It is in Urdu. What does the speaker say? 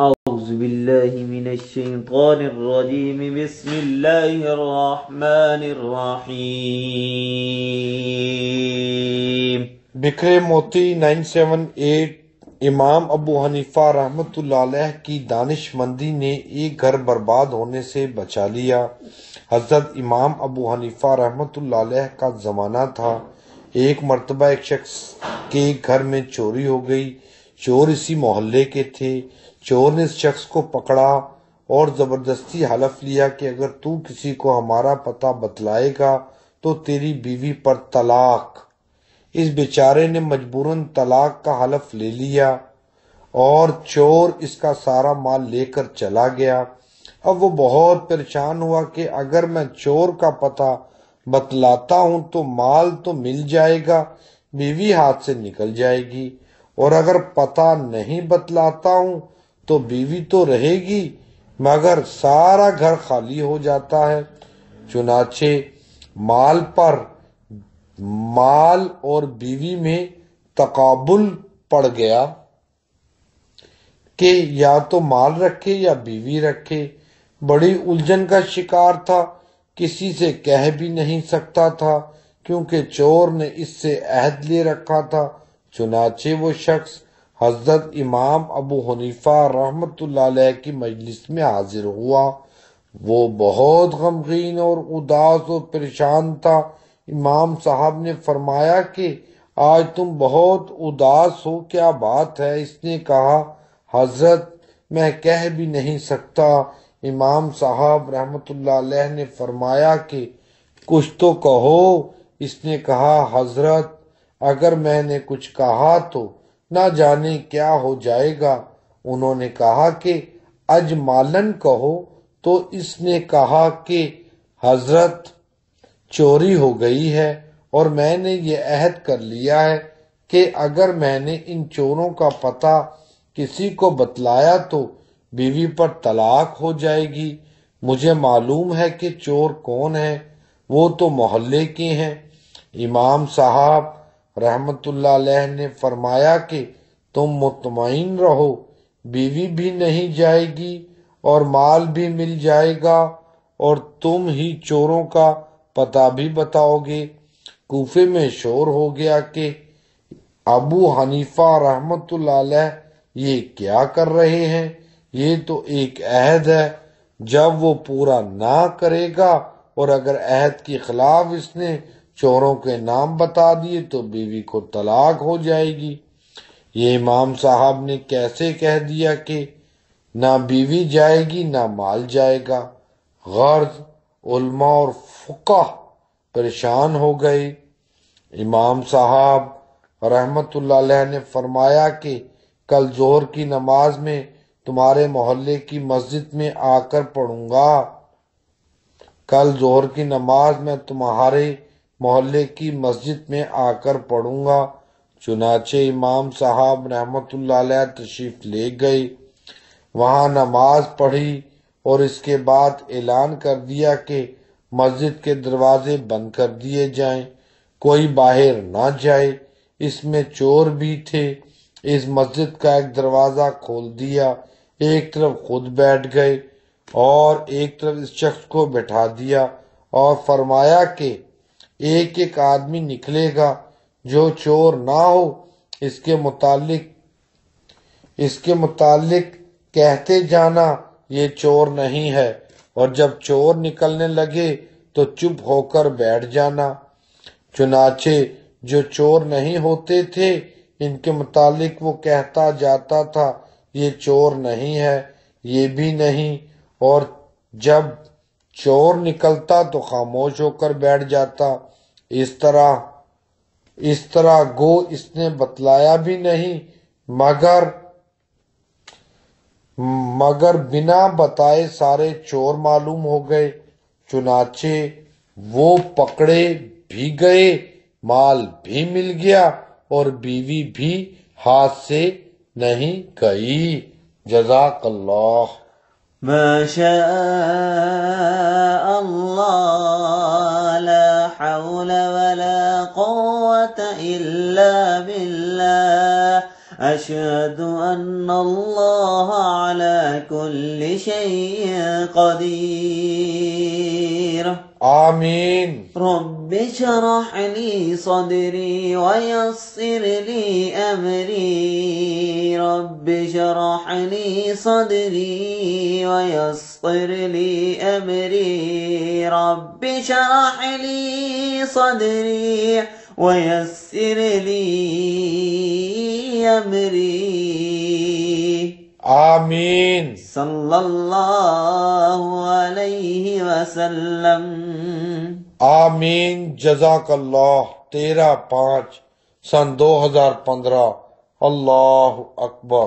أعوذ بالله من الشيطان الرجيم بسم الله الرحمن الرحيم۔ بکھرے موتی 978 امام ابو حنیفہ رحمۃ اللہ علیہ کی دانش مندی نے ایک گھر برباد ہونے سے بچا لیا۔ حضرت امام ابو حنیفہ رحمۃ اللہ علیہ کا زمانہ تھا۔ ایک مرتبہ ایک شخص کے گھر میں چوری ہو گئی۔ چور اسی محلے کے تھے۔ چور نے اس شخص کو پکڑا اور زبردستی حلف لیا کہ اگر تو کسی کو ہمارا پتہ بتلائے گا تو تیری بیوی پر طلاق۔ اس بیچارے نے مجبوراً طلاق کا حلف لے لیا اور چور اس کا سارا مال لے کر چلا گیا۔ اب وہ بہت پریشان ہوا کہ اگر میں چور کا پتہ بتلاتا ہوں تو مال تو مل جائے گا، بیوی ہاتھ سے نکل جائے گی، اور اگر پتہ نہیں بتلاتا ہوں تو بیوی تو رہے گی مگر سارا گھر خالی ہو جاتا ہے۔ چنانچہ مال اور بیوی میں تقابل پڑ گیا کہ یا تو مال رکھے یا بیوی رکھے۔ بڑی الجھن کا شکار تھا، کسی سے کہہ بھی نہیں سکتا تھا کیونکہ چور نے اس سے عہد لے رکھا تھا۔ چنانچہ وہ شخص حضرت امام ابو حنیفہ رحمۃ اللہ علیہ کی مجلس میں حاضر ہوا۔ وہ بہت غمگین اور اداس اور پریشان تھا۔ امام صاحب نے فرمایا کہ آج تم بہت اداس ہو، کیا بات ہے؟ اس نے کہا حضرت میں کہہ بھی نہیں سکتا۔ امام صاحب رحمۃ اللہ علیہ نے فرمایا کہ کچھ تو کہو۔ اس نے کہا حضرت اگر میں نے کچھ کہا تو نہ جانے کیا ہو جائے گا۔ انہوں نے کہا کہ اجمالن کہو۔ تو اس نے کہا کہ حضرت چوری ہو گئی ہے اور میں نے یہ عہد کر لیا ہے کہ اگر میں نے ان چوروں کا پتہ کسی کو بتلایا تو بیوی پر طلاق ہو جائے گی۔ مجھے معلوم ہے کہ چور کون ہے، وہ تو محلے کے ہیں۔ امام صاحب رحمت اللہ علیہ نے فرمایا کہ تم مطمئن رہو، بیوی بھی نہیں جائے گی اور مال بھی مل جائے گا اور تم ہی چوروں کا پتہ بھی بتاؤ گے۔ کوفے میں شور ہو گیا کہ ابو حنیفہ رحمت اللہ علیہ یہ کیا کر رہے ہیں؟ یہ تو ایک عہد ہے، جب وہ پورا نہ کرے گا اور اگر عہد کے خلاف اس نے چوروں کے نام بتا دیے تو بیوی کو طلاق ہو جائے گی۔ یہ امام صاحب نے کیسے کہہ دیا کہ نہ بیوی جائے گی نہ مال جائے گا؟ غرض علماء اور فقہ پریشان ہو گئے۔ امام صاحب رحمت اللہ علیہ نے فرمایا کہ کل ظہر کی نماز میں تمہارے محلے کی مسجد میں آ کر پڑھوں گا۔ کل ظہر کی نماز میں تمہارے محلے کی مسجد میں آ کر پڑھوں گا۔ چنانچہ امام صاحب رحمت اللہ علیہ تشریف لے گئے، وہاں نماز پڑھی اور اس کے بعد اعلان کر دیا کہ مسجد کے دروازے بند کر دیے جائیں، کوئی باہر نہ جائے۔ اس میں چور بھی تھے۔ اس مسجد کا ایک دروازہ کھول دیا، ایک طرف خود بیٹھ گئے اور ایک طرف اس شخص کو بٹھا دیا اور فرمایا کہ ایک ایک آدمی نکلے گا، جو چور نہ ہو اس کے متعلق کہتے جانا یہ چور نہیں ہے، اور جب چور نکلنے لگے تو چپ ہو کر بیٹھ جانا۔ چنانچہ جو چور نہیں ہوتے تھے ان کے متعلق وہ کہتا جاتا تھا یہ چور نہیں ہے، یہ بھی نہیں، اور جب چور نکلتا تو خاموش ہو کر بیٹھ جاتا۔ اس طرح گو اس نے بتلایا بھی نہیں مگر بنا بتائے سارے چور معلوم ہو گئے۔ چنانچہ وہ پکڑے بھی گئے، مال بھی مل گیا اور بیوی بھی ہاتھ سے نہیں گئی۔ جزاک اللہ۔ ما شاء اللہ لا حول ولا قوة إلا بالله أشهد أن الله على كل شيء قدير. آمين. رب اشرح لي صدري ويسر لي أمري. رب اشرح لي صدري ويسر لي أمري. رب اشرح لي صدري ويسر لي أمري. آمین. صلی اللہ علیہ وسلم. آمین. جزاک اللہ. 13/5/2015. اللہ اکبر.